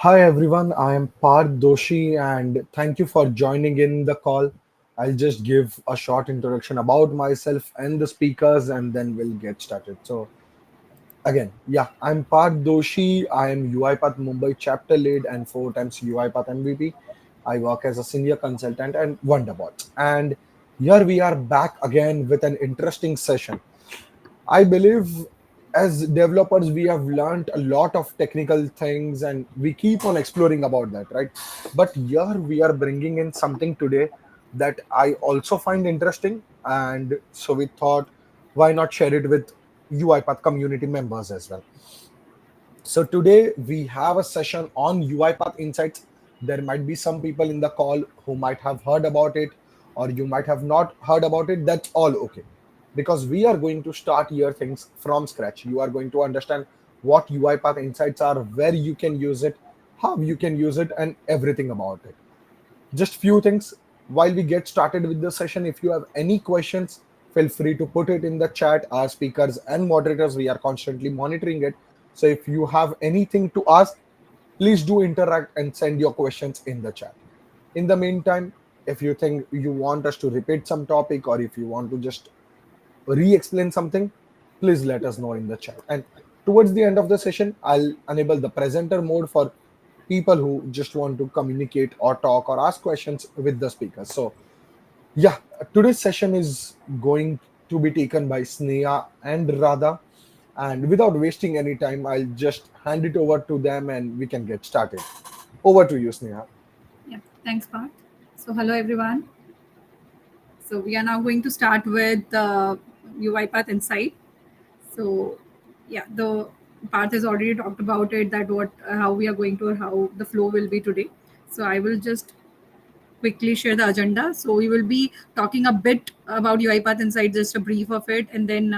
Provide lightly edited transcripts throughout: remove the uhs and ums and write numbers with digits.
Hi everyone, I am Parth Doshi and thank you for joining in the call. I'll just give a short introduction about myself and the speakers and then we'll get started. I'm Parth Doshi. I am UiPath Mumbai chapter lead and four times UiPath MVP. I work as a senior consultant and Wonderbot. And here we are back again with an interesting session. I believe as developers, we have learned a lot of technical things and we keep on exploring about that, right? But here we are bringing in something today that I also find interesting. And so we thought, why not share it with UiPath community members as well? So today we have a session on UiPath Insights. There might be some people in the call who might have heard about it, or you might have not heard about it. That's all okay. Because we are going to start here things from scratch. You are going to understand what UiPath Insights are, where you can use it, how you can use it, and everything about it. Just few things while we get started with the session. If you have any questions, feel free to put it in the chat. Our speakers and moderators, we are constantly monitoring it. So if you have anything to ask, please do interact and send your questions in the chat. In the meantime, if you think you want us to repeat some topic or if you want to just re-explain something, please let us know in the chat. And towards the end of the session, I'll enable the presenter mode for people who just want to communicate or talk or ask questions with the speakers. So yeah, today's session is going to be taken by Sneha and Radha. And without wasting any time, I'll just hand it over to them and we can get started. Over to you, Sneha. Yeah, thanks, Parth. So, hello everyone. So, we are now going to start with UiPath Insight. So, yeah, the Parth has already talked about it that how we are going to, how the flow will be today. So, I will just quickly share the agenda. So, we will be talking a bit about UiPath Insight, just a brief of it, and then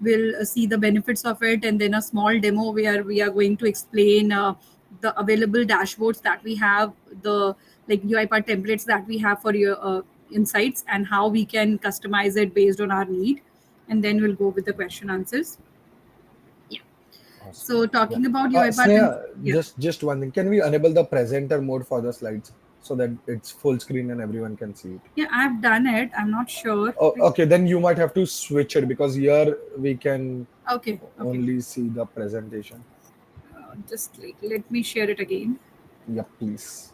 we'll see the benefits of it, and then a small demo where we are going to explain the available dashboards that we have, the like UiPath templates that we have for your insights, and how we can customize it based on our need. And then we'll go with the question answers. Yeah. Awesome. So, Yeah. talking about UiPath, Sneha, yeah. just one thing. Can we enable the presenter mode for the slides so that it's full screen and everyone can see it? Yeah, I've done it. I'm not sure. Oh, okay, then you might have to switch it because here we can Okay, okay. only see the presentation. Just let me share it again. Yep, please.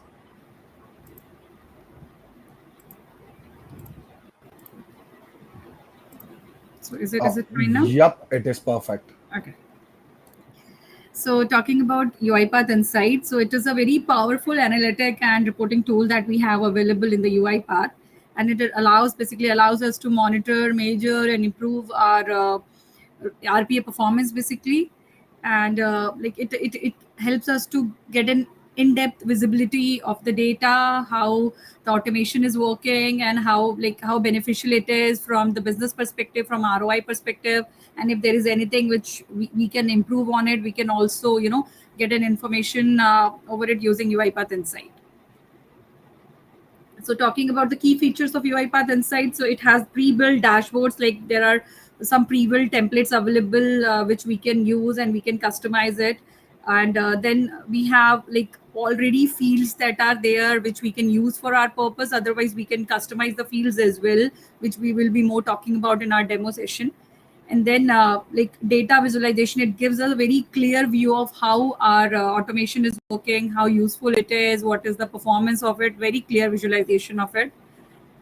So is it fine now? Yep, it is perfect. Okay. So talking about UiPath Insight, so it is a very powerful analytic and reporting tool that we have available in the UiPath, and it allows us to monitor, measure, and improve our RPA performance basically, and it helps us to get an in-depth visibility of the data, how the automation is working, and how beneficial it is from the business perspective, from ROI perspective, and if there is anything which we can improve on it, we can also get an information over it using UiPath Insight. So talking about the key features of UiPath Insight, so it has pre-built dashboards. Like there are some pre-built templates available which we can use and we can customize it. And then we have like already fields that are there which we can use for our purpose. Otherwise, we can customize the fields as well, which we will be more talking about in our demo session. And then like data visualization, it gives us a very clear view of how our automation is working, how useful it is, what is the performance of it, very clear visualization of it.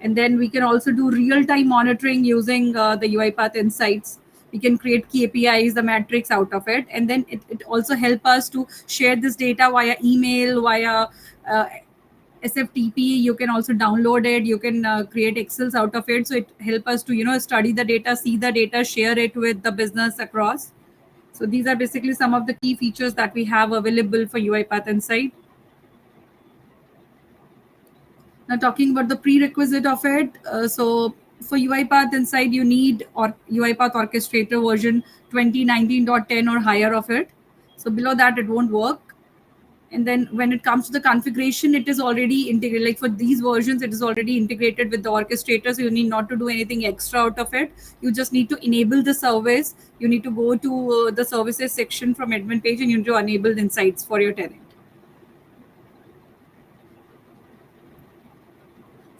And then we can also do real-time monitoring using the UiPath Insights. We can create KPIs, the metrics out of it, and then it also help us to share this data via email, via uh, SFTP. You can also download it. You can create Excels out of it. So it help us to study the data, see the data, share it with the business across. So these are basically some of the key features that we have available for UiPath Insight. Now talking about the prerequisite of it, so for UiPath Insight, you need or UiPath Orchestrator version 2019.10 or higher of it. So below that, it won't work. And then when it comes to the configuration, it is already integrated. Like for these versions, it is already integrated with the orchestrator. So you need not to do anything extra out of it. You just need to enable the service. You need to go to the services section from admin page and you need to enable the insights for your tenant.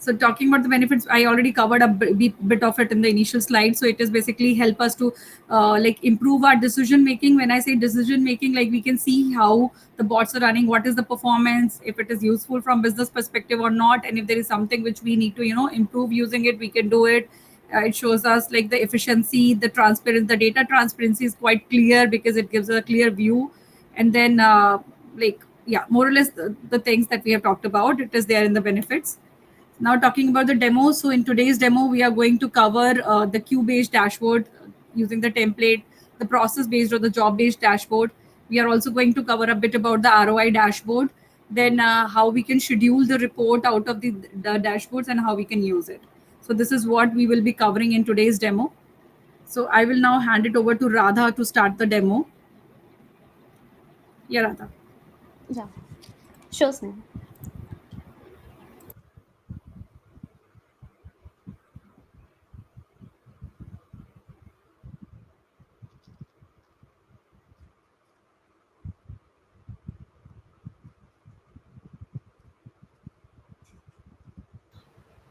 So talking about the benefits, I already covered a bit of it in the initial slide. So it is basically help us to like improve our decision making. When I say decision making, like we can see how the bots are running, what is the performance, if it is useful from business perspective or not, and if there is something which we need to improve using it, we can do it. It shows us like the efficiency, the transparent, the data transparency is quite clear because it gives a clear view. And then like yeah, more or less the things that we have talked about, it is there in the benefits. Now talking about the demo, so in today's demo, we are going to cover the queue-based dashboard using the template, the process-based or the job-based dashboard. We are also going to cover a bit about the ROI dashboard, then how we can schedule the report out of the dashboards and how we can use it. So this is what we will be covering in today's demo. So I will now hand it over to Radha to start the demo. Yeah, Radha. Yeah, sure, Sneha.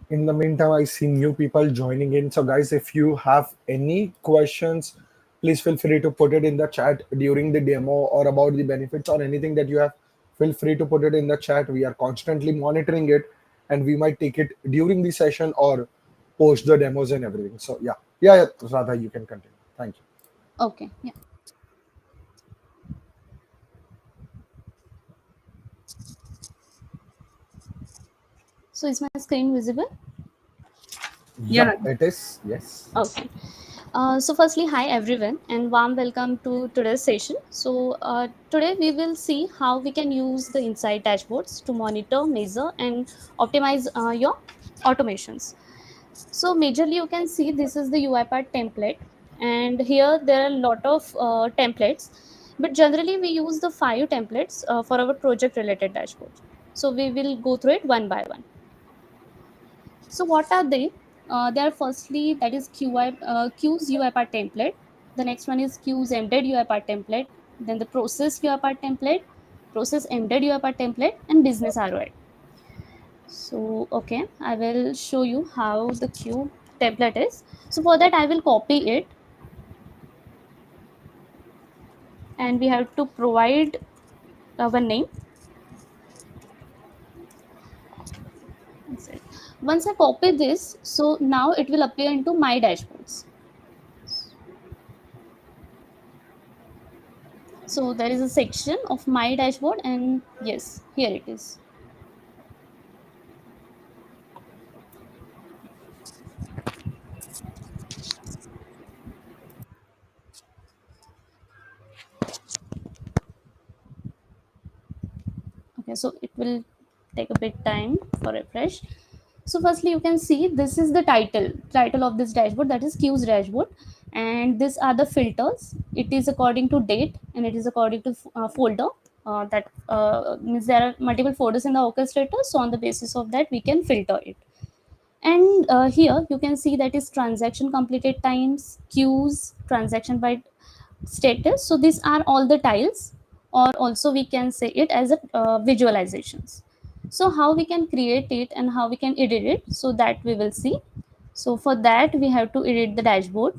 In the meantime, I see new people joining in. So, guys, if you have any questions, please feel free to put it in the chat during the demo or about the benefits or anything that you have. Feel free to put it in the chat. We are constantly monitoring it and we might take it during the session or post the demos and everything. So, yeah, Radha, you can continue. Thank you. Okay, yeah. So is my screen visible? Yeah, Yep, Radha. it is. Yes. Okay. So firstly, hi everyone and warm welcome to today's session. So today we will see how we can use the Insight dashboards to monitor, measure and optimize your automations. So majorly you can see this is the UiPath template, and here there are a lot of templates, but generally we use the 5 templates for our project related dashboards. So we will go through it one by one. So what are they? They are firstly that is Q's UiPath template. The next one is Q's embedded UiPath template. Then the process UiPath template, process embedded UiPath template, and business ROI. So okay, I will show you how the Q template is. So for that I will copy it, and we have to provide our name. That's it. Once I copy this, so now it will appear into my dashboards. So there is a section of my dashboard, and yes, here it is. Okay, so it will take a bit time for refresh. So firstly you can see this is the title of this dashboard, that is Q's dashboard, and these are the filters. It is according to date and it is according to folder. That means there are multiple folders in the orchestrator, so on the basis of that we can filter it. And here you can see that is transaction completed times, queues, transaction by status. So these are all the tiles, or also we can say it as a visualizations. So how we can create it and how we can edit it, so that we will see. So for that we have to edit the dashboard.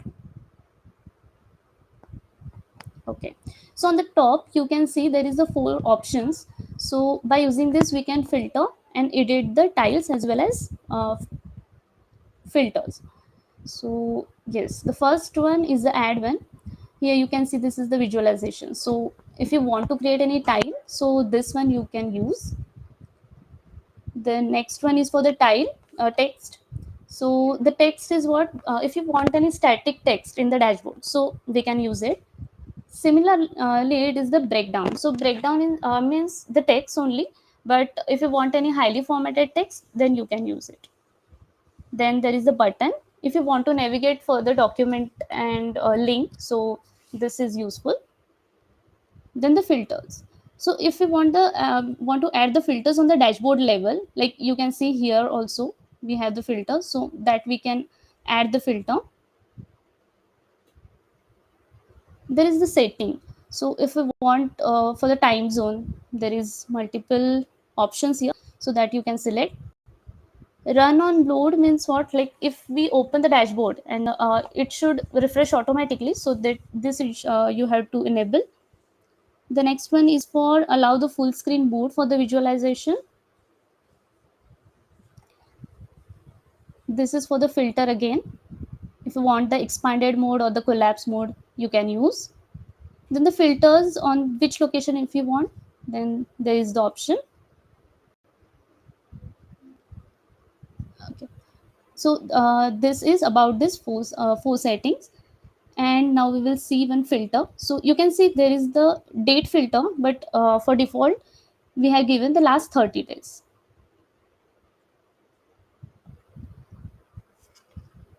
Okay, so on the top you can see there is the 4 options. So by using this we can filter and edit the tiles as well as filters. So yes, the first one is the add one. Here you can see this is the visualization. So if you want to create any tile, so this one you can use. The next one is for the tile text. So the text is what, if you want any static text in the dashboard, so we can use it. Similarly, it is the breakdown. So breakdown means the text only, but if you want any highly formatted text, then you can use it. Then there is the button. If you want to navigate further document and link, so this is useful. Then the filters. So if you want to add the filters on the dashboard level, like you can see here also we have the filters, so that we can add the filter. There is the setting. So if we want for the time zone, there is multiple options here, so that you can select. Run on load means what? Like if we open the dashboard and it should refresh automatically, so that this is, you have to enable. The next one is for allow the full screen mode for the visualization. This is for the filter again. If you want the expanded mode or the collapse mode, you can use. Then the filters on which location if you want, then there is the option. Okay. So this is about this four settings. And now we will see one filter. So you can see there is the date filter, but for default, we have given the last 30 days.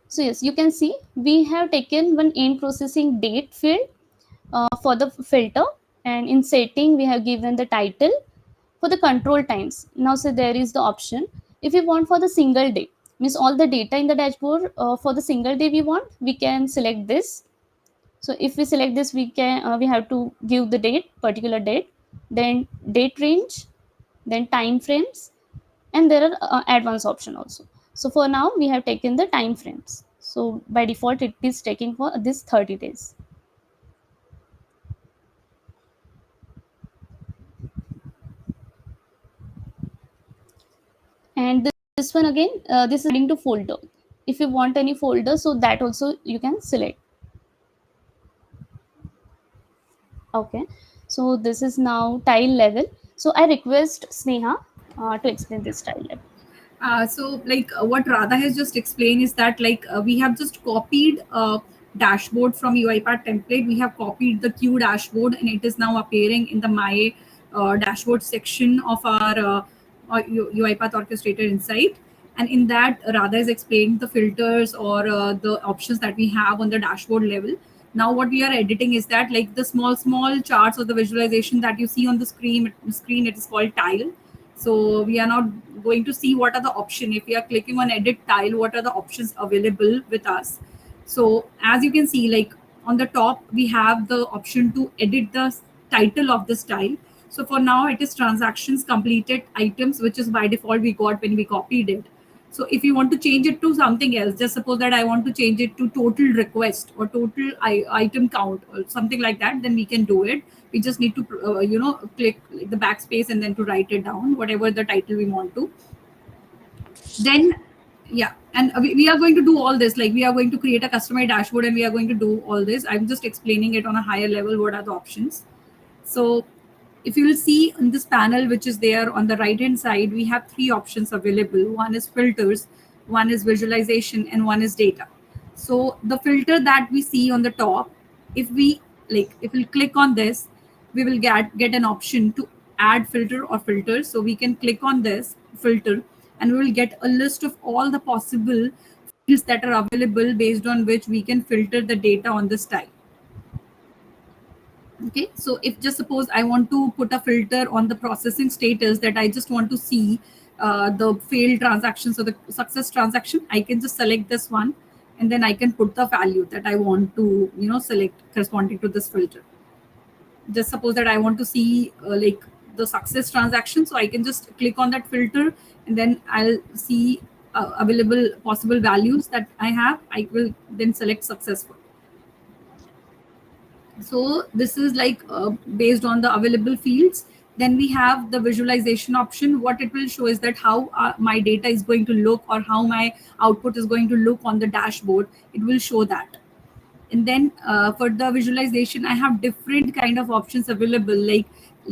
So yes, you can see we have taken one end processing date field for the filter, and in setting we have given the title. For the control times, now so there is the option if we want for the single day, means all the data in the dashboard for the single day we want, we can select this. So if we select this, we can we have to give the date, particular date, then date range, then time frames, and there are advanced option also. So for now we have taken the time frames, so by default it is taking for this 30 days. And this one again, this is adding to folder. If you want any folder, so that also you can select. Okay, so this is now tile level. So I request Sneha to explain this tile level. So like what Radha has just explained is that like we have just copied a dashboard from UiPath template. We have copied the Q dashboard and it is now appearing in the My dashboard section of our UiPath orchestrator insight. And in that, Radha has explained the filters or the options that we have on the dashboard level. Now what we are editing is that like the small charts or the visualization that you see on the screen, it is called tile. So we are not going to see what are the options. If we are clicking on edit tile, what are the options available with us? So as you can see, like on the top, we have the option to edit the title of this tile. So for now, it is transactions completed items, which is by default we got when we copied it. So if you want to change it to something else, just suppose that I want to change it to total request or total item count or something like that, then we can do it. We just need to click the backspace and then to write it down, whatever the title we want to. Then yeah, and we are going to do all this, like we are going to create a customer dashboard and we are going to do all this. I'm just explaining it on a higher level, what are the options. So if you will see in this panel, which is there on the right hand side, we have three options available. One is filters, one is visualization, and one is data. So the filter that we see on the top, if we click on this, we will get an option to add filter or filters. So we can click on this filter and we will get a list of all the possible fields that are available based on which we can filter the data on this type. Okay, so if just suppose I want to put a filter on the processing status, that I just want to see the failed transactions or the success transaction, I can just select this one and then I can put the value that I want to select corresponding to this filter. Just suppose that I want to see like the success transaction, so I can just click on that filter and then I'll see available possible values that I have. I will then select successful. So this is like based on the available fields. Then we have the visualization option. What it will show is that how my data is going to look or how my output is going to look on the dashboard. It will show that. And then for the visualization, I have different kind of options available. Like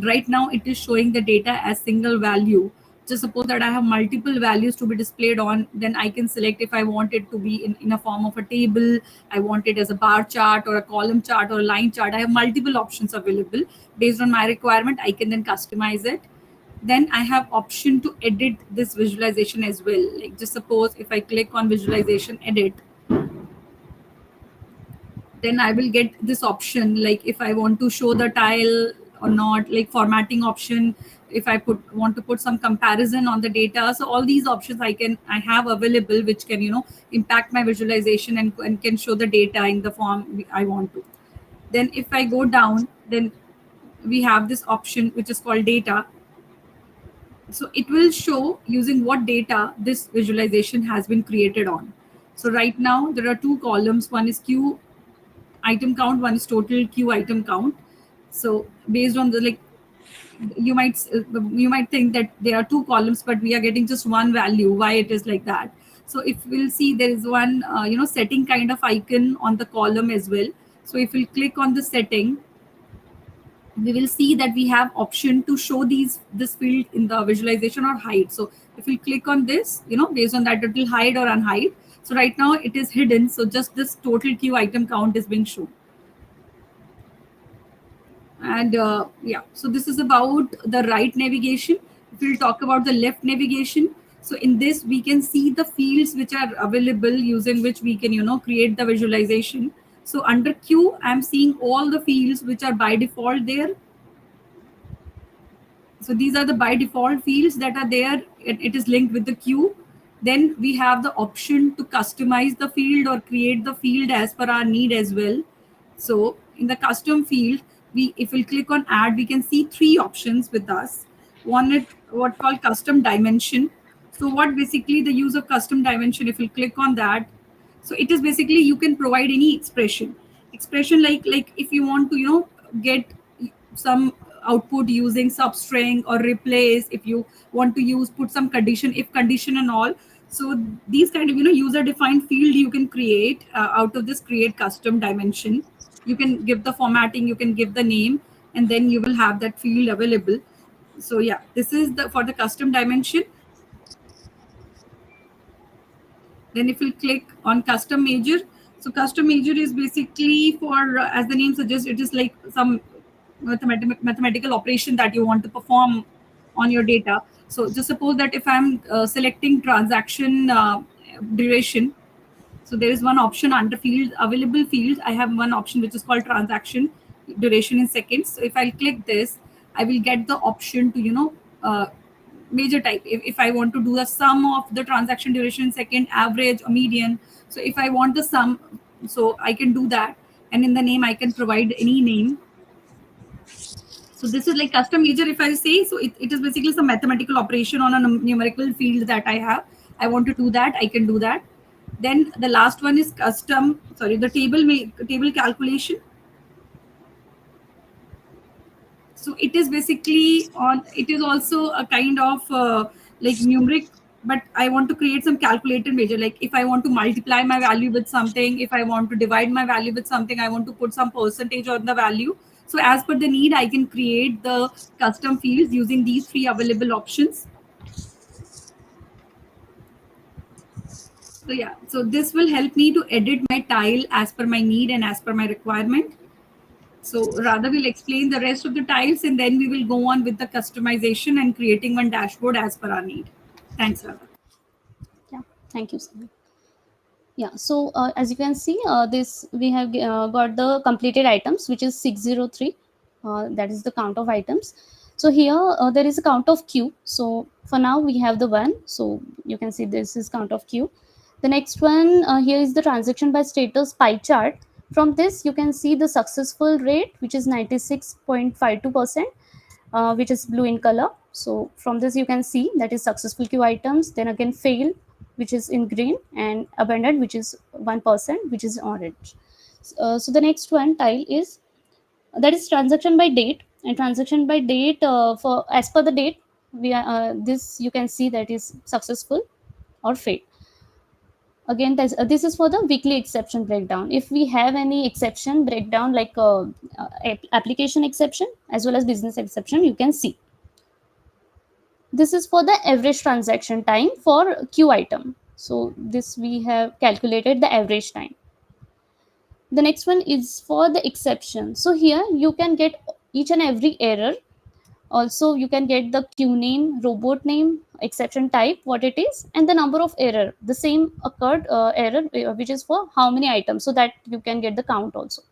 right now it is showing the data as single value. Just suppose that I have multiple values to be displayed on, then I can select if I want it to be in a form of a table, I want it as a bar chart or a column chart or a line chart. I have multiple options available. Based on my requirement, I can then customize it. Then I have option to edit this visualization as well. Like just suppose if I click on visualization edit, then I will get this option, like if I want to show the tile or not, like formatting option, if I want to put some comparison on the data. So all these options I have available, which can impact my visualization and can show the data in the form I want to. Then if I go down, then we have this option which is called data. So it will show using what data this visualization has been created on. So right now there are two columns. One is queue item count, one is total queue item count. So based on the like, you might think that there are two columns, but we are getting just one value. Why it is like that? So if we'll see, there is one setting kind of icon on the column as well. So if we'll click on the setting, we will see that we have option to show this field in the visualization or hide. So if we click on this, based on that, it will hide or unhide. So right now it is hidden, so just this total queue item count is being shown. And yeah, so this is about the right navigation. If we'll talk about the left navigation, so in this we can see the fields which are available using which we can create the visualization. So under queue, I'm seeing all the fields which are by default there. So these are the by default fields that are there. It is linked with the queue. Then we have the option to customize the field or create the field as per our need as well. So in the custom field, if we click on add, we can see three options with us. One is what called custom dimension. So what basically the use of custom dimension, if we click on that, so it is basically you can provide any expression like if you want to get some output using substring or replace, if you want to use put some condition, if condition and all. So these kind of user defined field you can create out of this create custom dimension. You can give the formatting, you can give the name, and then you will have that field available. So yeah, this is the for the custom dimension. Then if we click on custom measure, so custom measure is basically for, as the name suggests, it is like some mathematical operation that you want to perform on your data. So just suppose that if I'm selecting transaction duration, so there is one option under field, available field. I have one option which is called transaction duration in seconds. So if I click this, I will get the option to, major type. If I want to do the sum of the transaction duration in second, average or median. So if I want the sum, so I can do that. And in the name, I can provide any name. So this is like custom measure. If I say, so it is basically some mathematical operation on a numerical field that I have. I want to do that, I can do that. Then the last one is custom, sorry, the table calculation. So it is basically on, it is also a kind of like numeric, but I want to create some calculated measure. Like if I want to multiply my value with something, if I want to divide my value with something, I want to put some percentage on the value. So as per the need, I can create the custom fields using these three available options. So yeah, so this will help me to edit my tile as per my need and as per my requirement. So rather we'll explain the rest of the tiles and then we will go on with the customization and creating one dashboard as per our need. Thanks, Radha. Yeah, thank you, Sandhya. Yeah, so as you can see, this we have got the completed items, which is 603. That is the count of items. So here there is a count of queue. So for now we have the one. So you can see this is count of queue. The next one here is the transaction by status pie chart. From this you can see the successful rate, which is 96.52%, which is blue in color. So from this you can see that is successful queue items. Then again fail, which is in green, and abandoned, which is 1%, which is orange. So the next one tile is that is transaction by date, and transaction by date for as per the date we are this you can see that is successful or fail. Again this is for the weekly exception breakdown. If we have any exception breakdown like application exception as well as business exception, you can see. This is for the average transaction time for queue item. So this we have calculated the average time. The next one is for the exception. So here you can get each and every error. Also you can get the queue name, robot name, exception type, what it is, and the number of error, the same occurred error, which is for how many items, so that you can get the count also.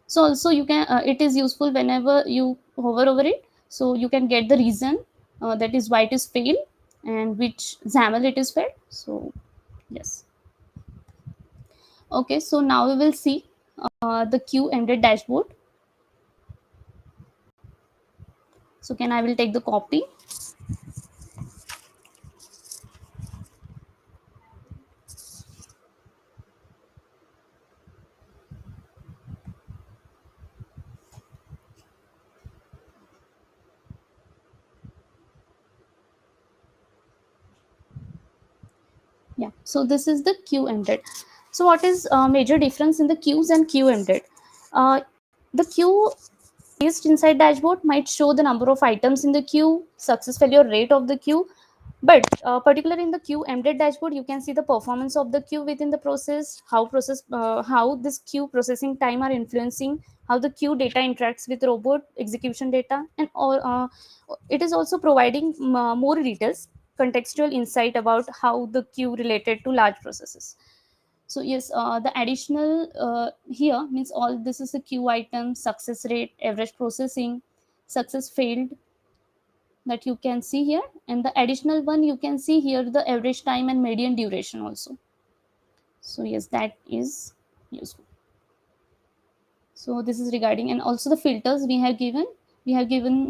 So also you can it is useful whenever you hover over it, so you can get the reason that is why it is failed and which XAML it is failed. So yes. Okay, so now we will see the queue ended dashboard. So can I will take the copy. Yeah, so this is the queue embedded. So what is major difference in the queues and queue embedded? The queue based inside dashboard might show the number of items in the queue, success failure rate of the queue, but particularly in the queue embedded dashboard, you can see the performance of the queue within the process, how this queue processing time are influencing, how the queue data interacts with robot execution data, and all. It is also providing more details, contextual insight about how the queue related to large processes. So yes, the additional here means all this is the queue item, success rate, average processing, success failed, that you can see here, and the additional one you can see here the average time and median duration also. So yes, that is useful. So this is regarding, and also the filters we have given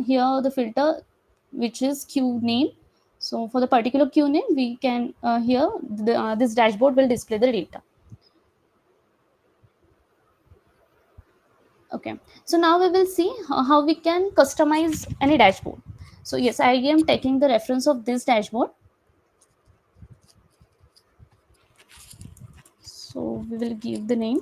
here the filter which is queue name. So for the particular queue name we can here this dashboard will display the data. Okay, so now we will see how we can customize any dashboard. So yes, I am taking the reference of this dashboard. So we will give the name.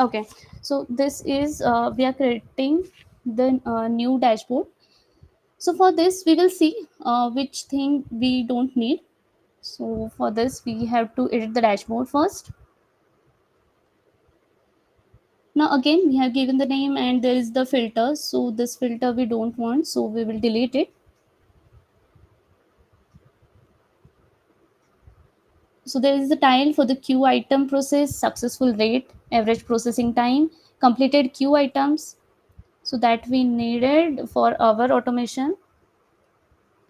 Okay, so this is we are creating the new dashboard. So for this we will see which thing we don't need. So for this we have to edit the dashboard first. Now again we have given the name and there is the filter, so this filter we don't want, so we will delete it. So there is the tile for the queue item process, successful rate, average processing time, completed queue items, so that we needed for our automation,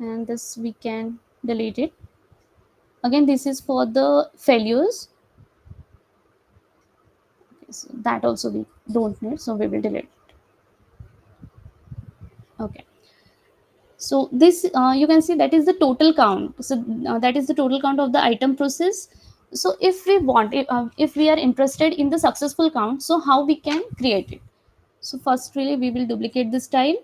and this we can delete it. Again this is for the failures. Okay, so that also we don't need, so we will delete it. Okay, so this you can see that is the total count. So that is the total count of the item process. So if we want, if we are interested in the successful count, so how we can create it? So first really we will duplicate this tile.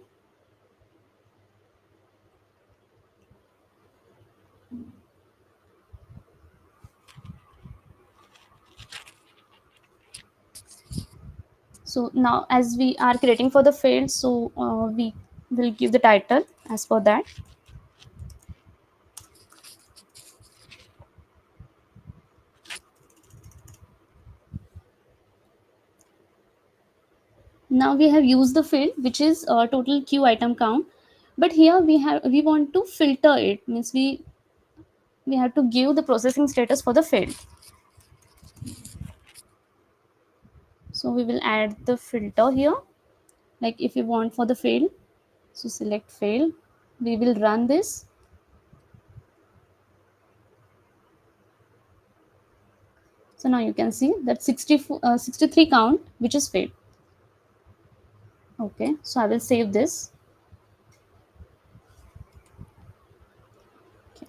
So now as we are creating for the field, so we will give the title as per that. Now we have used the field which is total queue item count, but here we want to filter it, means we have to give the processing status for the field. So we will add the filter here, like if you want for the field, so select field, we will run this. So now you can see that 63 count which is failed. Okay, so I will save this. Okay.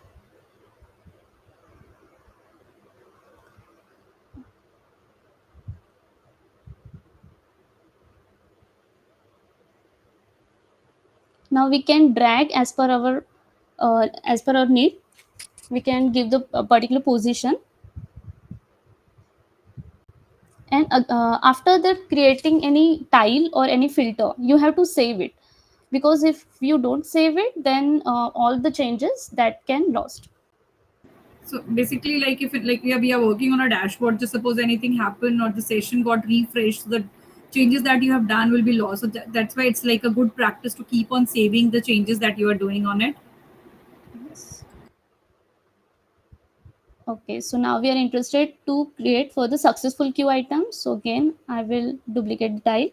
Now we can drag as per our need. We can give the particular position, and after that creating any tile or any filter you have to save it, because if you don't save it then all the changes that can lost. So basically, like if it like we are working on a dashboard, just suppose anything happened or the session got refreshed, so the changes that you have done will be lost. So that's why it's like a good practice to keep on saving the changes that you are doing on it. Yes. Okay, so now we are interested to create for the successful queue items. So again, I will duplicate the tile.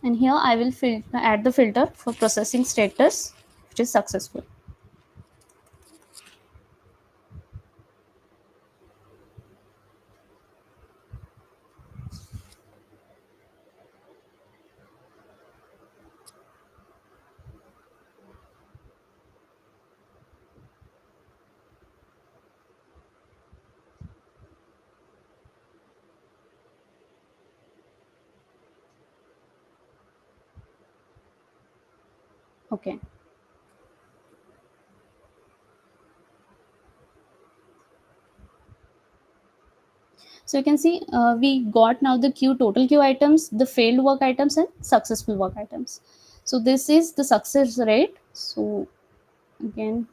And here I will add the filter for processing status, which is successful. Okay. So you can see we got now the queue total queue items, the failed work items, and successful work items. So this is the success rate. So again,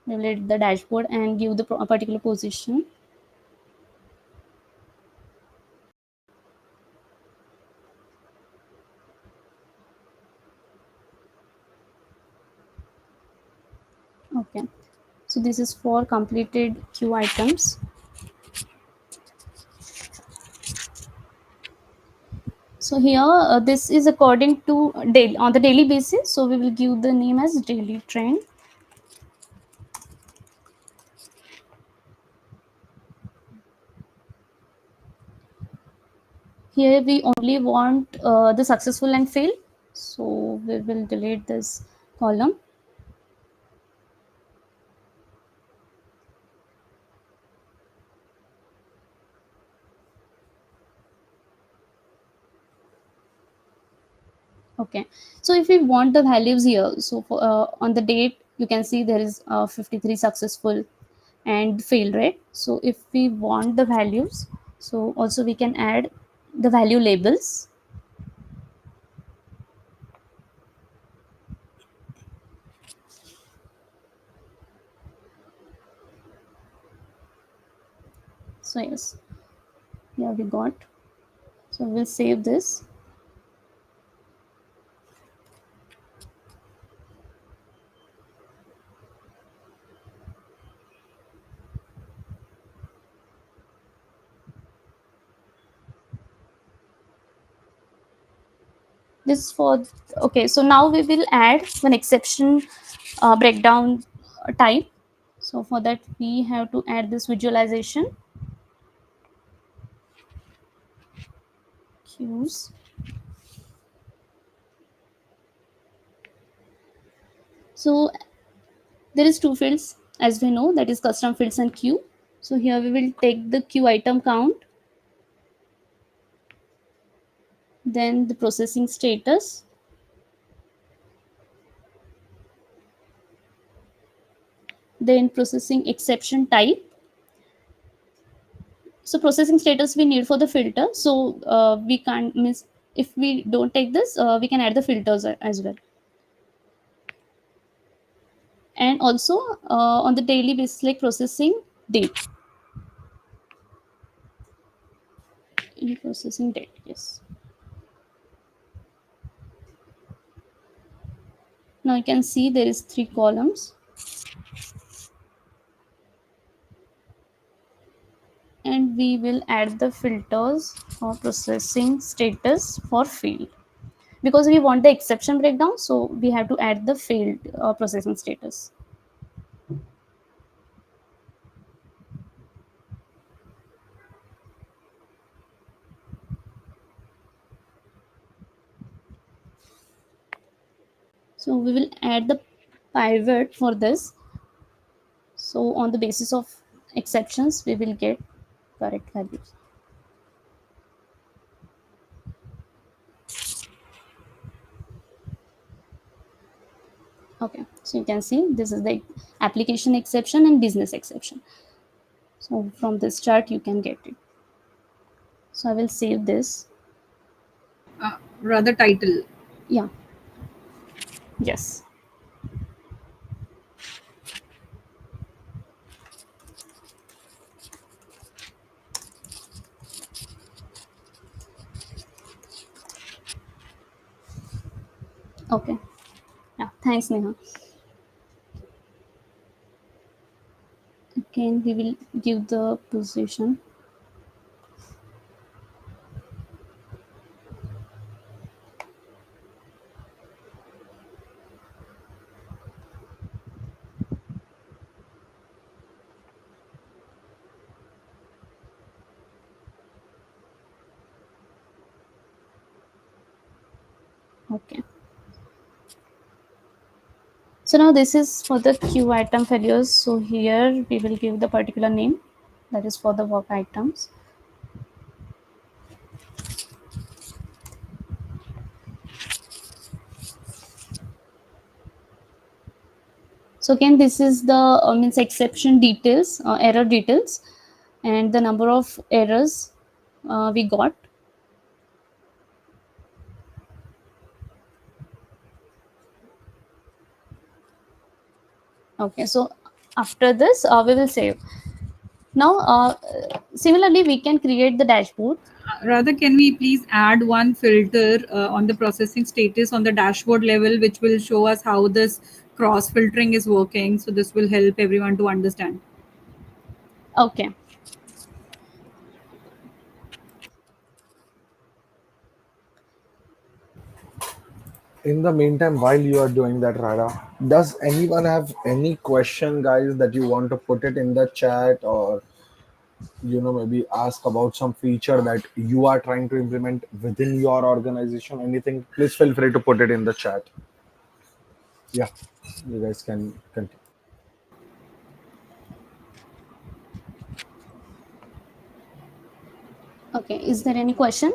relate the dashboard and give the particular position. Okay. So this is for completed queue items. So here this is according to daily on the daily basis. So we will give the name as daily trend. Here we only want the successful and fail. So we will delete this column. Okay. So if we want the values here, so for, on the date, you can see there is 53 successful and fail rate. So if we want the values, so also we can add the value labels. So yes, here we got. So we'll save this. This for okay. So now we will add one exception breakdown type. So for that we have to add this visualization queues. So there is two fields as we know, that is custom fields and queue. So here we will take the queue item count, then the processing status, then processing exception type. So processing status we need for the filter. So we can't miss, if we don't take this, we can add the filters as well. And also on the daily basis, like processing date. In processing date, yes. Now you can see there is 3 columns. And we will add the filters for processing status for field, because we want the exception breakdown, so we have to add the failed processing status. So we will add the pivot for this. So on the basis of exceptions, we will get correct values. Okay, so you can see this is the application exception and business exception. So from this chart, you can get it. So I will save this. Rather title. Yeah. Yes. Okay. Yeah. Thanks, Neha. Again, we will give the position. Okay. So now this is for the queue item values. So here we will give the particular name, that is for the work items. So again, this is the means exception details, error details, and the number of errors we got. Okay, so after this, we will save. Now, similarly, we can create the dashboard. Rather, can we please add one filter on the processing status on the dashboard level, which will show us how this cross filtering is working? So this will help everyone to understand. Okay. In the meantime, while you are doing that, Rada, does anyone have any question, guys, that you want to put it in the chat, or maybe ask about some feature that you are trying to implement within your organization? Anything, please feel free to put it in the chat. Yeah, you guys can continue. Okay. Is there any question?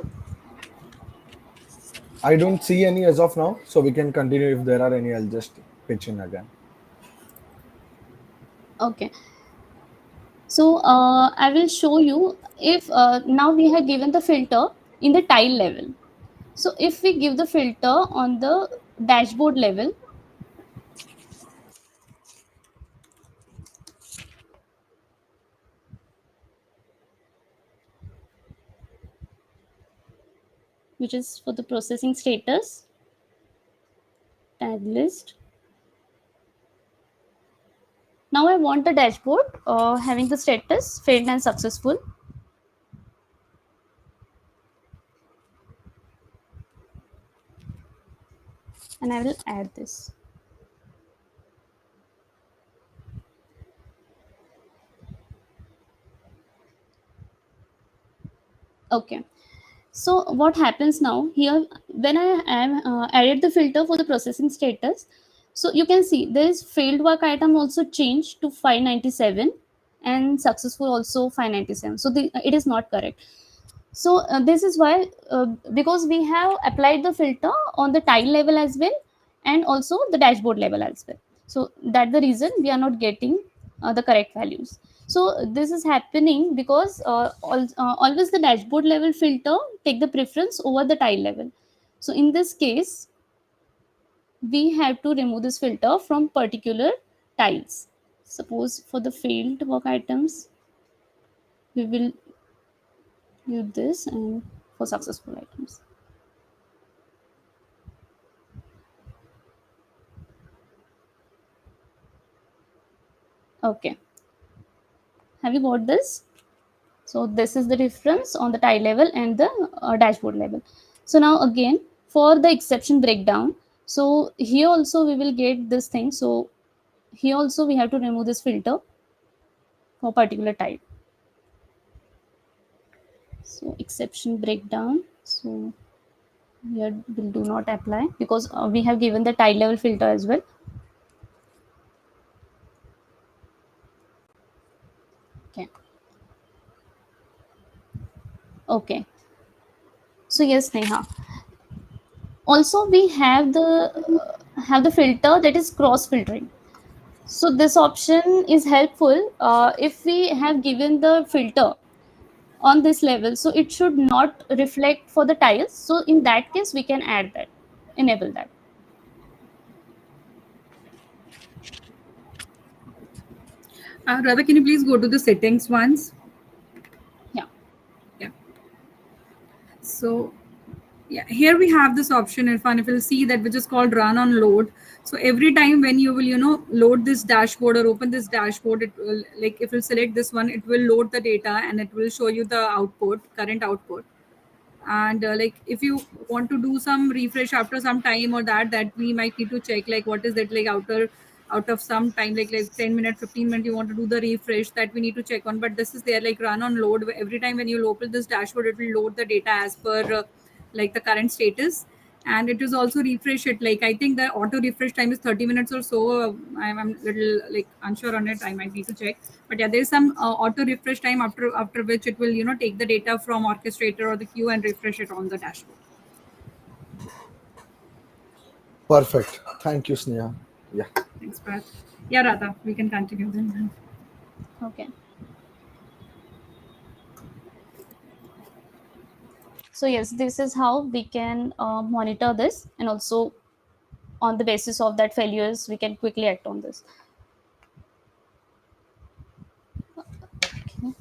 I don't see any as of now, so we can continue. If there are any, I'll just pitch in again. Okay. So I will show you if now we have given the filter in the tile level. So if we give the filter on the dashboard level, which is for the processing status, tag list. Now I want the dashboard having the status failed and successful. And I will add this. Okay. So what happens now here when I am added the filter for the processing status, so you can see there is failed work item also changed to 597 and successful also 597. So it is not correct. So this is why because we have applied the filter on the tile level as well and also the dashboard level as well. So that's the reason we are not getting the correct values. So this is happening because always the dashboard level filter take the preference over the tile level. So in this case, we have to remove this filter from particular tiles. Suppose for the failed work items, we will use this, and for successful items. Okay. Have you got this? So this is the difference on the tile level and the dashboard level. So now again for the exception breakdown. So here also we will get this thing. So here also we have to remove this filter for particular type. So exception breakdown. So here will do not apply because we have given the tile level filter as well. Okay. Okay. So yes, Neha. Also we have the filter that is cross filtering. So this option is helpful if we have given the filter on this level. So it should not reflect for the tiles. So in that case, we can add that, enable that. Radha, can you please go to the settings once? Yeah. Yeah. So yeah, here we have this option, Irfan, if you'll see that, which is called run on load. So every time when you will, load this dashboard or open this dashboard, it will, like, if you select this one, it will load the data and it will show you the output, current output. And like, if you want to do some refresh after some time, or that we might need to check, like, what is it, like, out of some time, like 10 minutes, 15 minutes, you want to do the refresh, that we need to check on. But this is there, like, run on load. Every time when you open this dashboard, it will load the data as per like the current status. And it is also refresh it, like, I think the auto refresh time is 30 minutes or so. I'm little like unsure on it, I might need to check. But yeah, there's some auto refresh time, after which it will take the data from orchestrator or the queue and refresh it on the dashboard. Perfect. Thank you, Sneha. Yeah. Thanks, Brad. Yeah, Radha, we can continue then. Okay. So yes, this is how we can monitor this, and also on the basis of that failures, we can quickly act on this. Okay.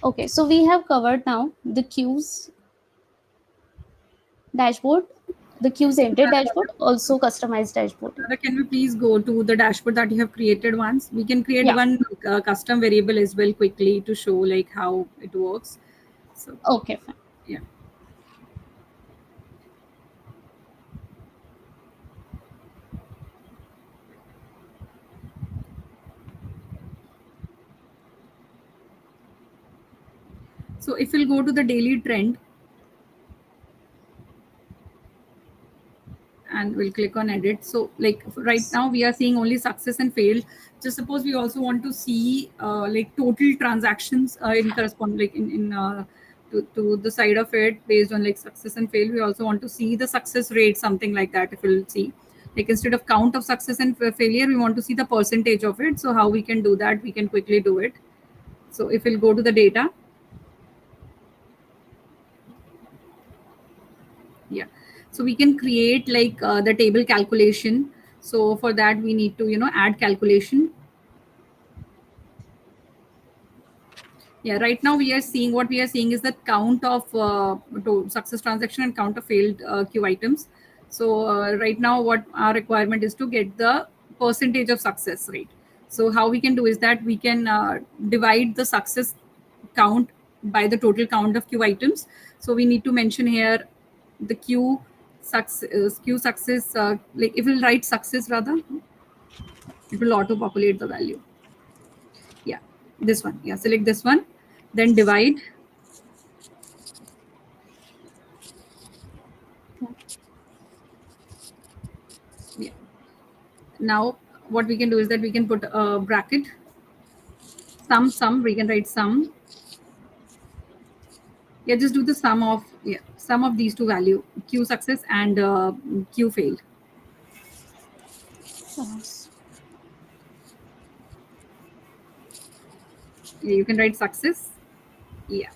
Okay, so we have covered now the queues dashboard, the queues entered dashboard, also customized dashboard. Radha, can we please go to the dashboard that you have created once? We can create Yeah. one custom variable as well quickly to show like how it works. So Okay, fine. yeah. So if we'll go to the daily trend and we'll click on edit. So like right now we are seeing only success and failed. Just suppose we also want to see like total transactions in correspond, like in to the side of it based on like success and fail. We also want to see the success rate, something like that. If we'll see, like, instead of count of success and failure, we want to see the percentage of it. So how we can do that? We can quickly do it. So if we'll go to the data, yeah, so we can create like the table calculation. So for that we need to add calculation. Yeah, right now we are seeing, what we are seeing is the count of success transaction and count of failed queue items. So right now what our requirement is to get the percentage of success rate. So how we can do is that we can divide the success count by the total count of queue items. So we need to mention here the queue success, like if we'll write success rather, it will auto populate the value. Yeah, this one. Yeah, select this one, then divide. Yeah. Now what we can do is that we can put a bracket, sum, we can write sum. Yeah, just do the sum of these two value, q success and q failed. Yes. Yeah, you can write success. Yeah,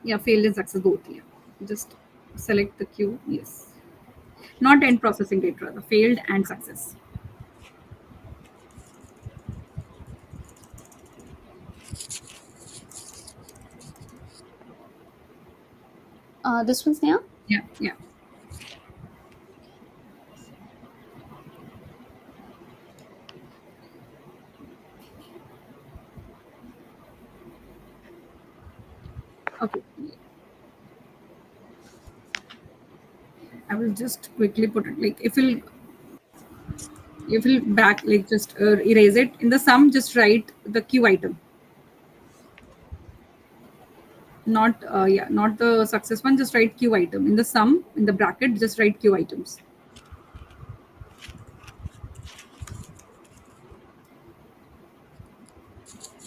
yeah, failed and success both. Yeah, just select the q. Yes, not end processing date, rather failed and success. This one's there. Yeah, yeah. Okay, I will just quickly put it, like, if you'll back, like, just erase it. In the sum, just write the q item, not yeah, not the success one. Just write q item. In the sum, in the bracket, just write q items.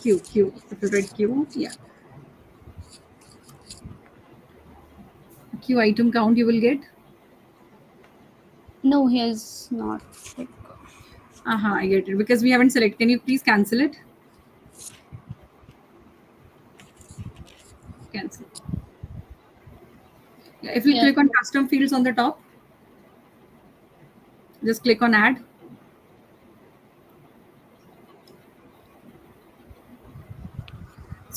Q, if you write q, yeah. queue item count you will get. No, he is not. I get it, because we haven't selected. Can you please cancel it? Cancel. Yeah, if you Yeah. click on custom fields on the top, just click on add.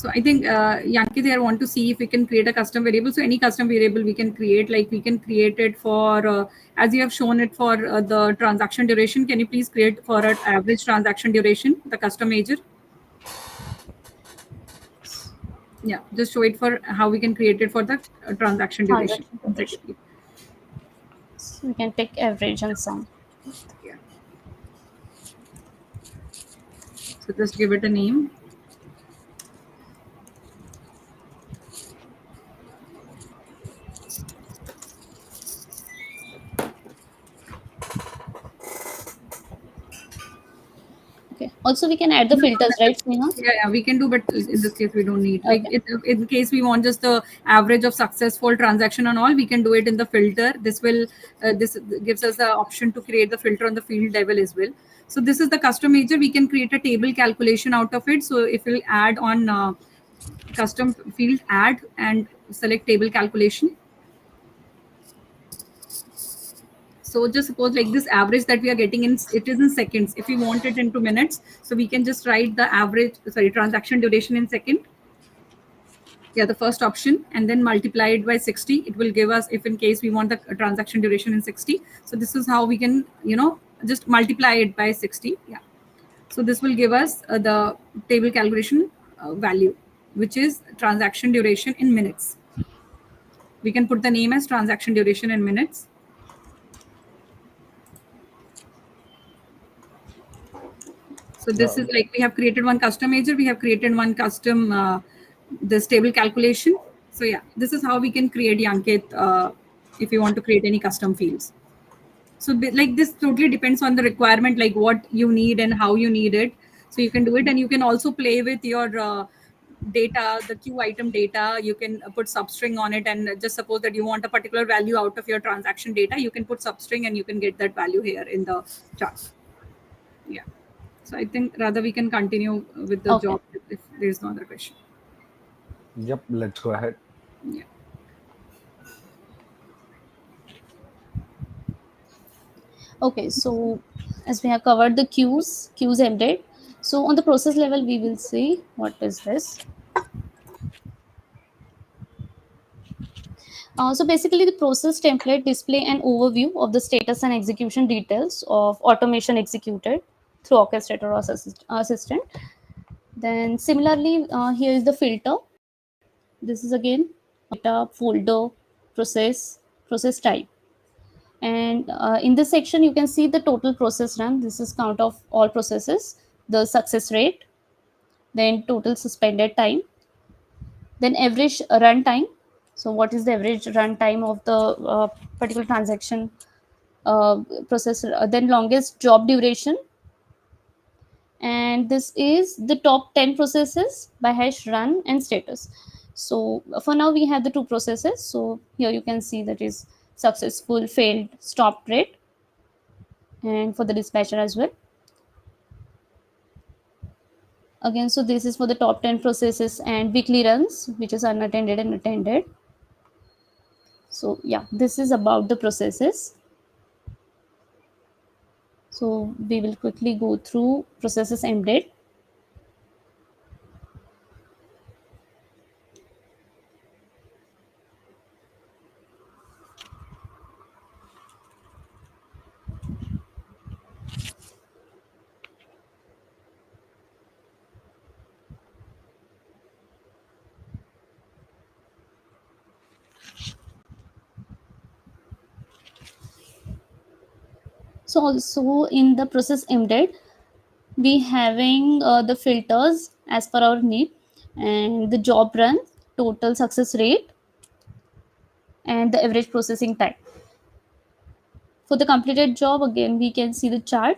So I think Yankit here want to see if we can create a custom variable. So any custom variable we can create, like we can create it for, as you have shown it for the transaction duration. Can you please create for an average transaction duration, the custom major? Yeah, just show it for how we can create it for the transaction duration. Transaction duration. So we can take average and sum. Yeah. So just give it a name. Okay. Also, we can add the filters, right, Sneha? Yeah, we can do, but in this case we don't need. Like Okay. in case we want just the average of successful transaction and all, we can do it in the filter. This will this gives us the option to create the filter on the field level as well. So this is the custom major. We can create a table calculation out of it. So if we'll add on custom field, add and select table calculation. So just suppose like this average that we are getting in, it is in seconds. If we want it into minutes, so we can just write the average, transaction duration in second. Yeah, the first option, and then multiply it by 60. It will give us, if in case we want the transaction duration in 60. So this is how we can, just multiply it by 60. Yeah. So this will give us the table calculation value, which is transaction duration in minutes. We can put the name as transaction duration in minutes. So this is like we have created one custom major, we have created one custom this table calculation. So yeah, this is how we can create Yankit if you want to create any custom fields. So like this totally depends on the requirement, like what you need and how you need it. So you can do it, and you can also play with your data, the queue item data. You can put substring on it, and just suppose that you want a particular value out of your transaction data, you can put substring and you can get that value here in the chart. Yeah. So I think rather we can continue with the Okay. job if there's no other question. Yep, let's go ahead. Yeah. Okay, so as we have covered the queues embedded. So on the process level, we will see what is this. So basically, the process template display an overview of the status and execution details of automation executed through orchestrator or assistant. Then similarly, here is the filter. This is again data, folder, process type. And in this section, you can see the total process run. This is count of all processes, the success rate, then total suspended time, then average run time. So what is the average run time of the particular transaction process? Then longest job duration. And this is the top 10 processes by hash run and status. So for now we have the two processes. So here you can see that is successful, failed, stopped rate, and for the dispatcher as well. Again, so this is for the top 10 processes and weekly runs, which is unattended and attended. So yeah, this is about the processes. So we will quickly go through processes embedded. So also in the process embedded, we having the filters as per our need, and the job run, total success rate, and the average processing time. For the completed job, again we can see the chart,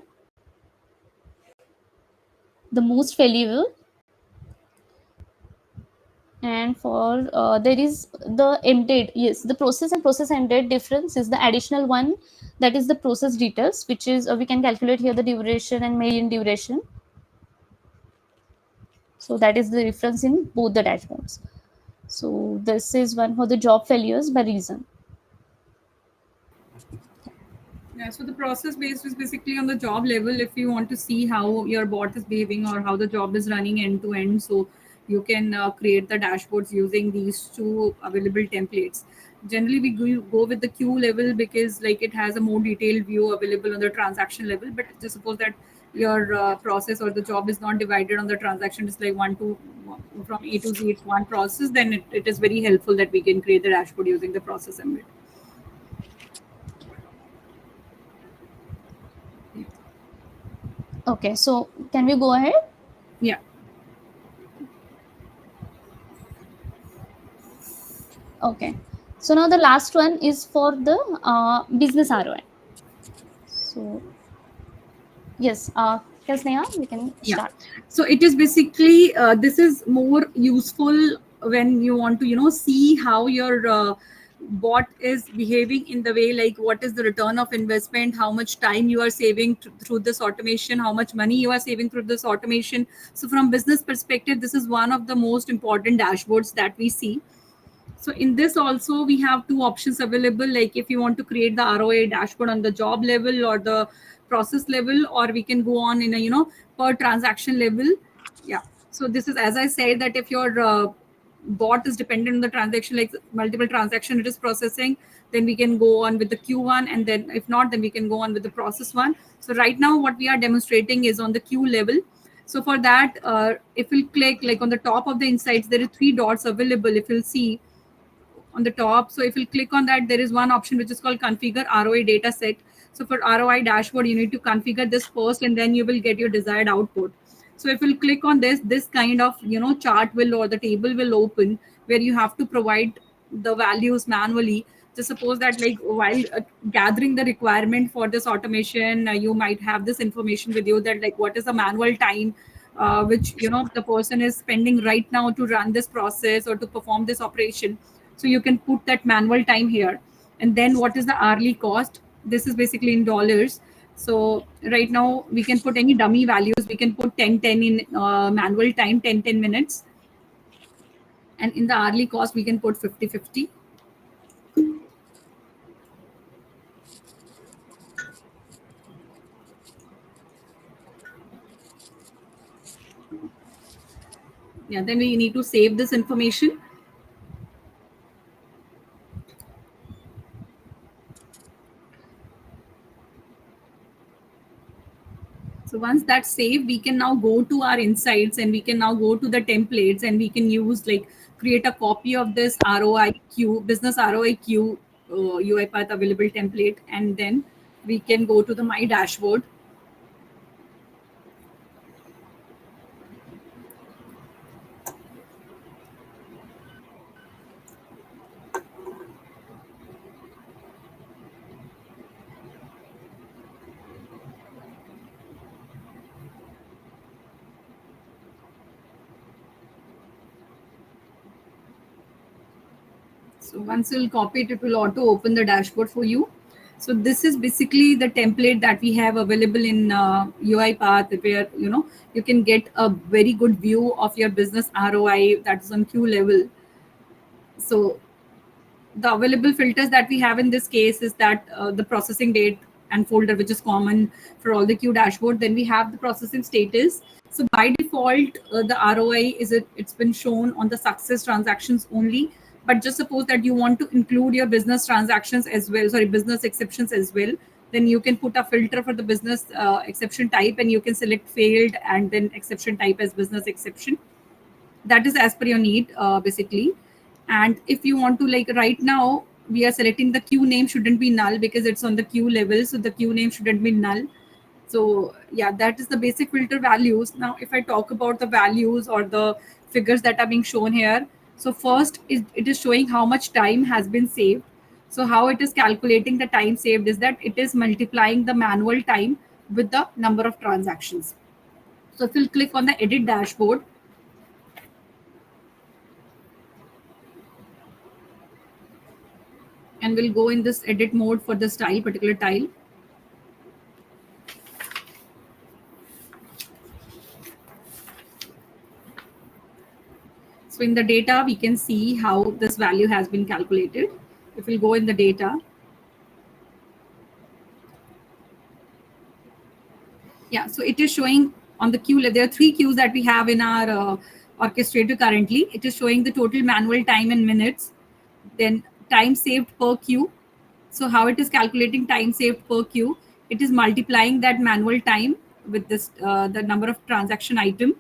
the most valuable, And for there is the end date. Yes, the process and process end date difference is the additional one, that is the process details, which is we can calculate here the duration and median duration. So that is the difference in both the dashboards. So this is one for the job failures by reason. Yeah, so the process based is basically on the job level. If you want to see how your bot is behaving or how the job is running end to end, so you can create the dashboards using these two available templates. Generally, we go with the queue level because like it has a more detailed view available on the transaction level. But just suppose that your process or the job is not divided on the transaction, it's like from A to Z, it's one process. Then it is very helpful that we can create the dashboard using the process embed. Okay, so can we go ahead? Yeah. Okay, so now the last one is for the business ROI. So yes, Sneha, we can Yeah, start. so it is basically this is more useful when you want to see how your bot is behaving in the way, like what is the return of investment, how much time you are saving through this automation, how much money you are saving through this automation. So from business perspective, this is one of the most important dashboards that we see. So in this also we have two options available, like if you want to create the ROA dashboard on the job level or the process level, or we can go on in a per transaction level. Yeah, so this is, as I said, that if your bot is dependent on the transaction, like multiple transaction it is processing, then we can go on with the queue one, and then if not, then we can go on with the process one. So right now what we are demonstrating is on the queue level. So for that, if we'll click like on the top of the insights, there are three dots available if you'll see on the top. So if you click on that, there is one option which is called configure ROI data set. So for ROI dashboard, you need to configure this first, and then you will get your desired output. So if you click on this kind of chart will, or the table will open, where you have to provide the values manually. Just suppose that like while gathering the requirement for this automation, you might have this information with you, that like what is the manual time which the person is spending right now to run this process or to perform this operation. So you can put that manual time here, and then what is the hourly cost. This is basically in dollars. So right now we can put any dummy values. We can put 10 in manual time, 10 minutes, and in the hourly cost we can put 50. Yeah, then we need to save this information. So once that's saved, we can now go to our insights, and we can now go to the templates, and we can use like create a copy of this ROIQ business ROIQ UiPath available template, and then we can go to the my dashboard. So once you'll copy it, it will auto open the dashboard for you. So this is basically the template that we have available in UiPath, where you can get a very good view of your business ROI that is on queue level. So the available filters that we have in this case is that the processing date and folder, which is common for all the queue dashboard. Then we have the processing status. So by default, the ROI it's been shown on the success transactions only. But just suppose that you want to include your business transactions as well, sorry, business exceptions as well. Then you can put a filter for the business exception type, and you can select failed and then exception type as business exception. That is as per your need, basically. And if you want to, like right now we are selecting the queue name shouldn't be null because it's on the queue level, so the queue name shouldn't be null. So yeah, that is the basic filter values. Now if I talk about the values or the figures that are being shown here, so first it is showing how much time has been saved. So how it is calculating the time saved is that it is multiplying the manual time with the number of transactions. So if you'll click on the edit dashboard, and we'll go in this edit mode for this tile, particular tile. So in the data, we can see how this value has been calculated. If we'll go in the data, yeah, so it is showing on the queue. There are 3 queues that we have in our orchestrator currently. It is showing the total manual time in minutes, then time saved per queue. So how it is calculating time saved per queue? It is multiplying that manual time with this the number of transaction item.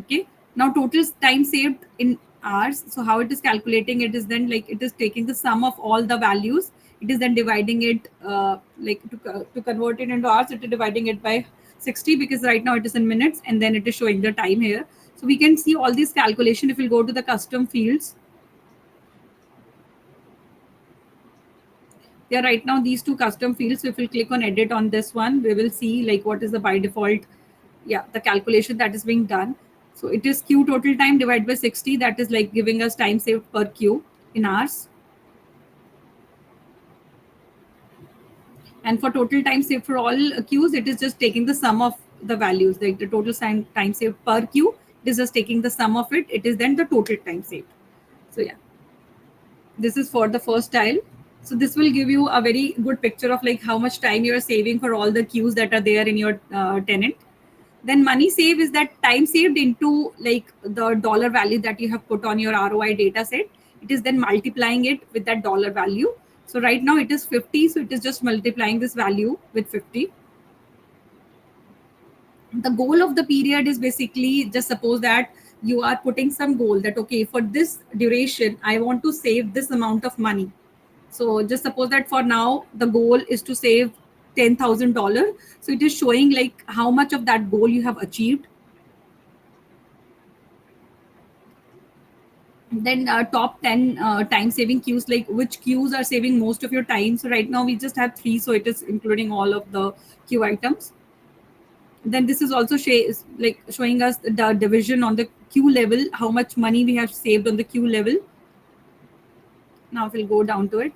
Okay. Now total time saved in hours. So how it is calculating it is then like it is taking the sum of all the values. It is then dividing it to convert it into hours. It is dividing it by 60 because right now it is in minutes, and then it is showing the time here. So we can see all these calculation if we go to the custom fields. There are right now these 2 custom fields. So if we click on edit on this one, we will see like what is the by default, the calculation that is being done. So it is queue total time divided by 60. That is like giving us time saved per queue in hours. And for total time saved for all queues, it is just taking the sum of the values, like the total time saved per queue. It is just taking the sum of it. It is then the total time saved. So yeah, this is for the first tile. So this will give you a very good picture of like how much time you're saving for all the queues that are there in your tenant. Then money save is that time saved into like the dollar value that you have put on your ROI data set. It is then multiplying it with that dollar value. So right now it is 50. So it is just multiplying this value with 50. The goal of the period is basically just suppose that you are putting some goal that, okay, for this duration, I want to save this amount of money. So just suppose that for now, the goal is to save $10,000. So it is showing like how much of that goal you have achieved. Then top 10 time saving queues, like which queues are saving most of your time. So right now we just have 3. So it is including all of the queue items. Then this is also showing us the division on the queue level, how much money we have saved on the queue level. Now we'll go down to it.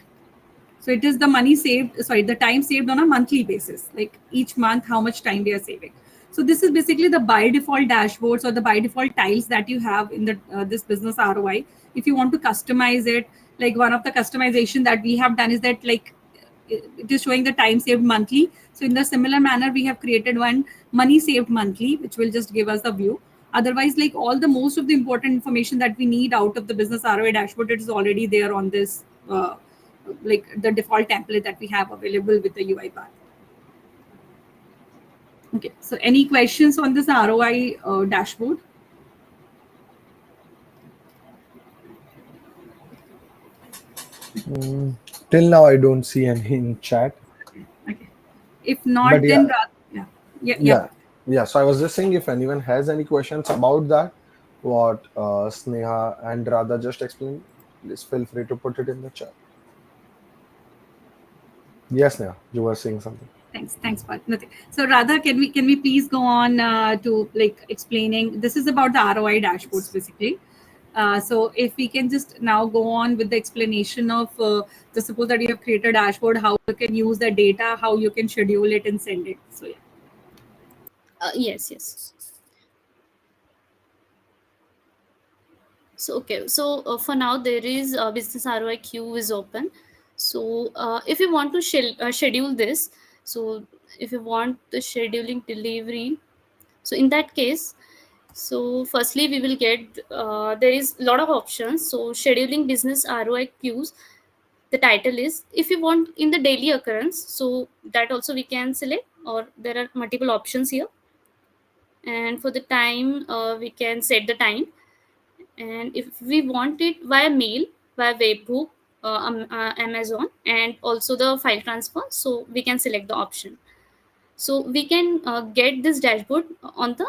So it is the money saved, sorry, the time saved on a monthly basis, like each month, how much time we are saving. So this is basically the by default dashboards or the by default tiles that you have in the this business ROI. If you want to customize it, like one of the customization that we have done is that like it is showing the time saved monthly. So in the similar manner, we have created one money saved monthly, which will just give us the view. Otherwise, like all the most of the important information that we need out of the business ROI dashboard, it is already there on this like the default template that we have available with the UiPath. Okay, so any questions on this ROI dashboard? Till now, I don't see any in chat. Okay, if not, But then yeah, yeah. yeah. So I was just saying, if anyone has any questions about that, what Sneha and Radha just explained, please feel free to put it in the chat. Yes, Sneha, you were saying something. Thanks, Pat. Nothing. So Radha, can we please go on to like explaining? This is about the ROI dashboards basically. So if we can just now go on with the explanation of the suppose that you have created a dashboard, how you can use the data, how you can schedule it and send it. So yeah. Yes. So okay, so for now there is business ROI queue is open. So if you want to schedule this, so if you want the scheduling delivery, so in that case, so firstly we will get there is a lot of options. So scheduling business ROI queues, the title is if you want in the daily occurrence, so that also we can select, or there are multiple options here. And for the time, we can set the time. And if we want it via mail, via webhook, Amazon, and also the file transfer, so we can select the option. So we can get this dashboard on the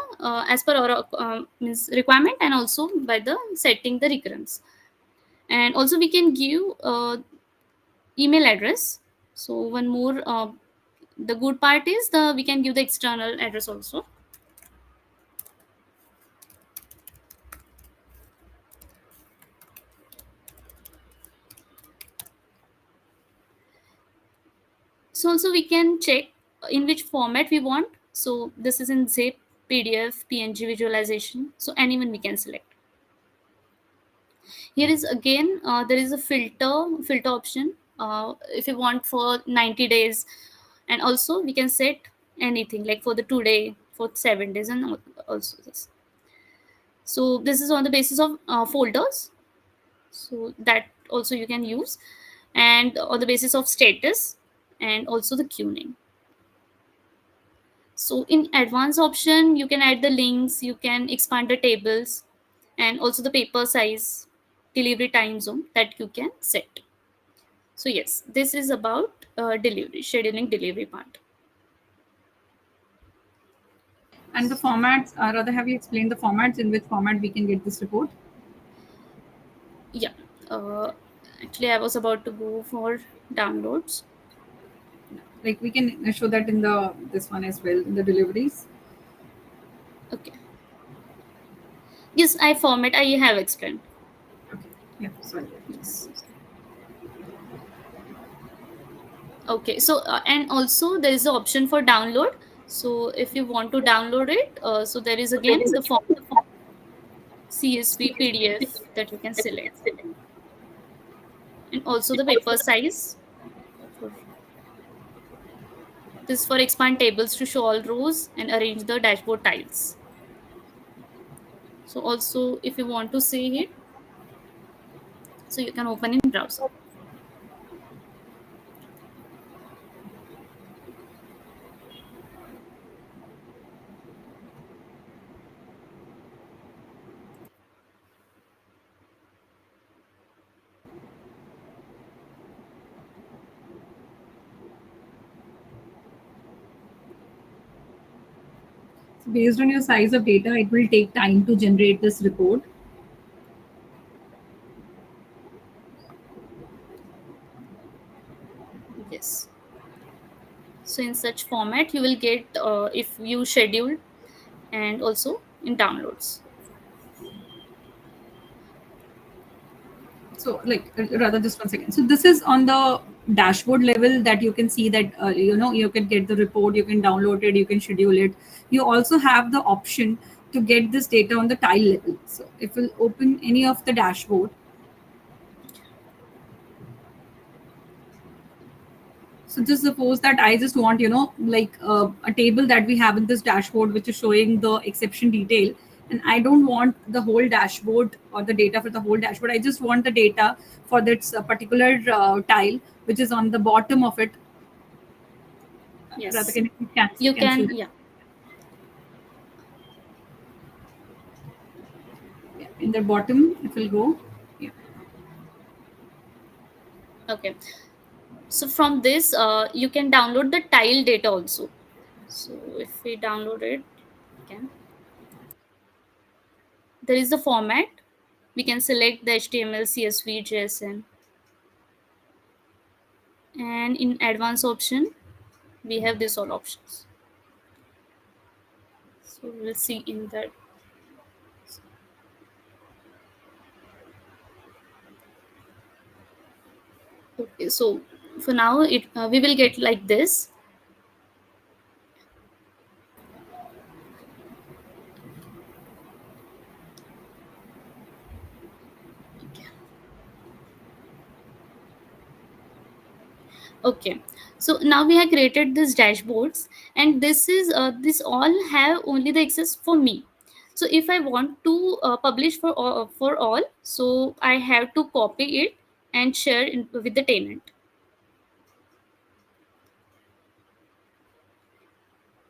as per our means requirement, and also by the setting the recurrence. And also we can give email address. So one more the good part is the we can give the external address also. So also we can check in which format we want. So this is in zip, PDF, PNG visualization. So anyone we can select. Here is again there is a filter option. If you want for 90 days, and also we can set anything like for the today, for 7 days, and also this. So this is on the basis of folders. So that also you can use, and on the basis of status, and also the queuing. So in advanced option, you can add the links, you can expand the tables, and also the paper size, delivery time zone that you can set. So yes, this is about delivery, scheduling delivery part. And the formats, rather, have you explained the formats in which format we can get this report? Yeah. Actually, I was about to go for downloads. Like we can show that in the this one as well in the deliveries. Okay. Yes, I format. I have explained. Okay. Yeah. Sorry. Yes. Okay. So and also there is the option for download. So if you want to download it, so there is again the form CSV PDF that you can select, and also the paper size. This for expand tables to show all rows and arrange the dashboard tiles. So also if you want to see it, so you can open in browser. So based on your size of data, it will take time to generate this report. Yes. So in such format, you will get if you schedule, and also in downloads. So like rather just 1 second. So this is on the dashboard level that you can see that you can get the report, you can download it, you can schedule it. You also have the option to get this data on the tile level. So if we'll open any of the dashboard, so just suppose that I just want like a table that we have in this dashboard which is showing the exception detail, and I don't want the whole dashboard or the data for the whole dashboard. I just want the data for that particular tile which is on the bottom of it. Yes. Rather, can You can, see yeah. Yeah, in the bottom it will go. Yeah. Okay. So from this, you can download the tile data also. So if we download it, again, there is the format. We can select the HTML, CSV, JSON. And in advanced option, we have these all options. So we'll see in that. Okay, so for now, we will get like this. Okay, so now we have created these dashboards, and this all have only the access for me. So if I want to publish for all, so I have to copy it and share with the tenant.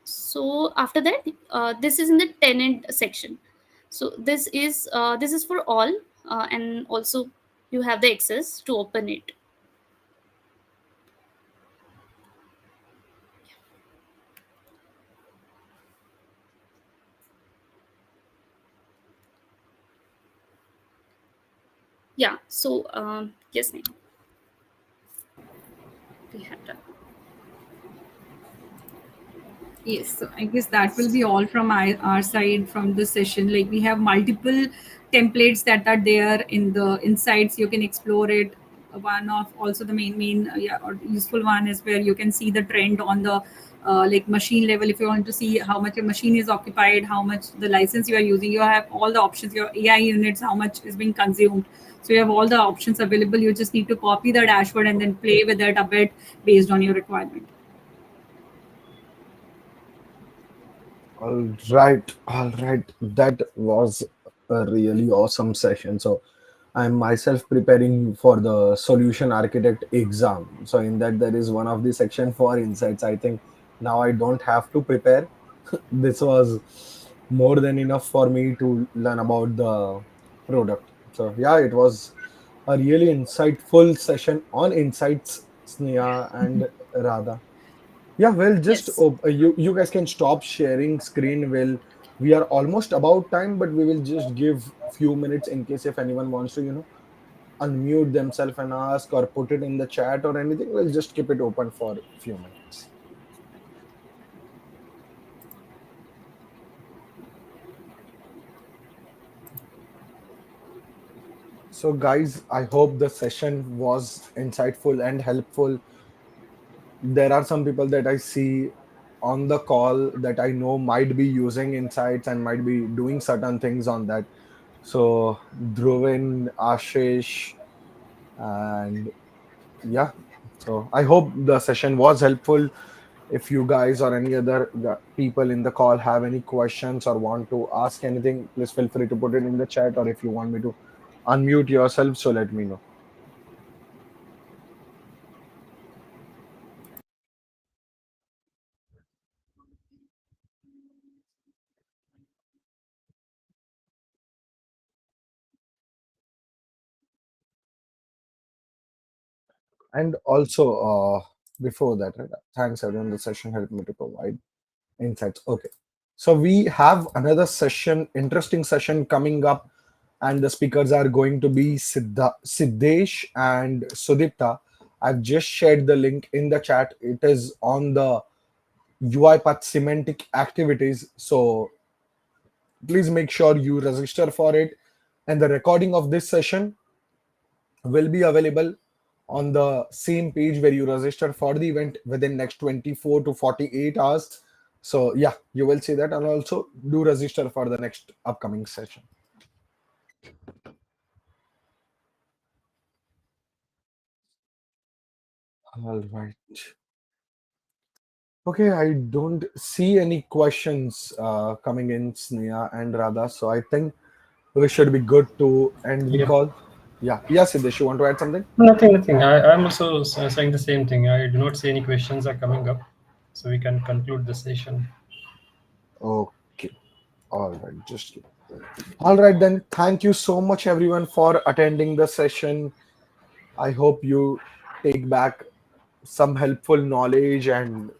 So after that, this is in the tenant section. So this is for all, and also you have the access to open it. Yeah. So yes, Neha. We have done. Yes, so I guess that will be all from our side from this session. Like we have multiple templates that are there in the insights. You can explore it. one of also the main yeah, or useful one is where you can see the trend on the like machine level. If you want to see how much a machine is occupied, how much the license you are using, you have all the options. Your AI units, how much is being consumed. So you have all the options available. You just need to copy the dashboard and then play with it a bit based on your requirement. All right. That was a really awesome session. So, I'm myself preparing for the solution architect exam. So, in that, there is one of the section for insights. I think now I don't have to prepare. This was more than enough for me to learn about the product. So, yeah, it was a really insightful session on insights, Sneha and Radha. Yeah, well, just Yes. you guys can stop sharing screen. Well, we are almost about time, but we will just give few minutes in case if anyone wants to, unmute themselves and ask or put it in the chat or anything. We'll just keep it open for a few minutes. So, guys, I hope the session was insightful and helpful. There are some people that I see on the call that I know might be using insights and might be doing certain things on that. So Dhruvin, Ashish, and yeah. So I hope the session was helpful. If you guys or any other people in the call have any questions or want to ask anything, please feel free to put it in the chat. Or if you want me to unmute yourself, so let me know. And also, before that, right, thanks everyone. The session helped me to provide insights. Okay. So we have another session, interesting session coming up, and the speakers are going to be Siddesh and Sudipta. I've just shared the link in the chat. It is on the UiPath semantic activities. So please make sure you register for it. And the recording of this session will be available on the same page where you register for the event within next 24 to 48 hours. So yeah, you will see that, and also do register for the next upcoming session. All right. Okay, I don't see any questions coming in, Sneha and Radha. So I think we should be good to end the Yeah, call. Yeah. Yes, Siddesh, you want to add something? nothing, nothing. I'm also saying the same thing. I do not see any questions are coming up, so we can conclude the session. Okay. All right. Just keep. All right, then. Thank you so much, everyone, for attending the session. I hope you take back some helpful knowledge and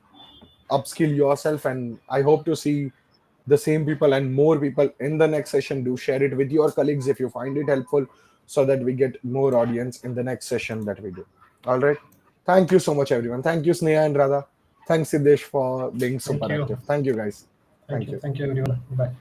upskill yourself. And I hope to see the same people and more people in the next session. Do share it with your colleagues if you find it helpful so that we get more audience in the next session that we do. All right. Thank you so much, everyone. Thank you, Sneha and Radha. Thanks, Siddesh, for being super Thank you. active. Thank you, guys. Thank you. Thank you, everyone. Bye.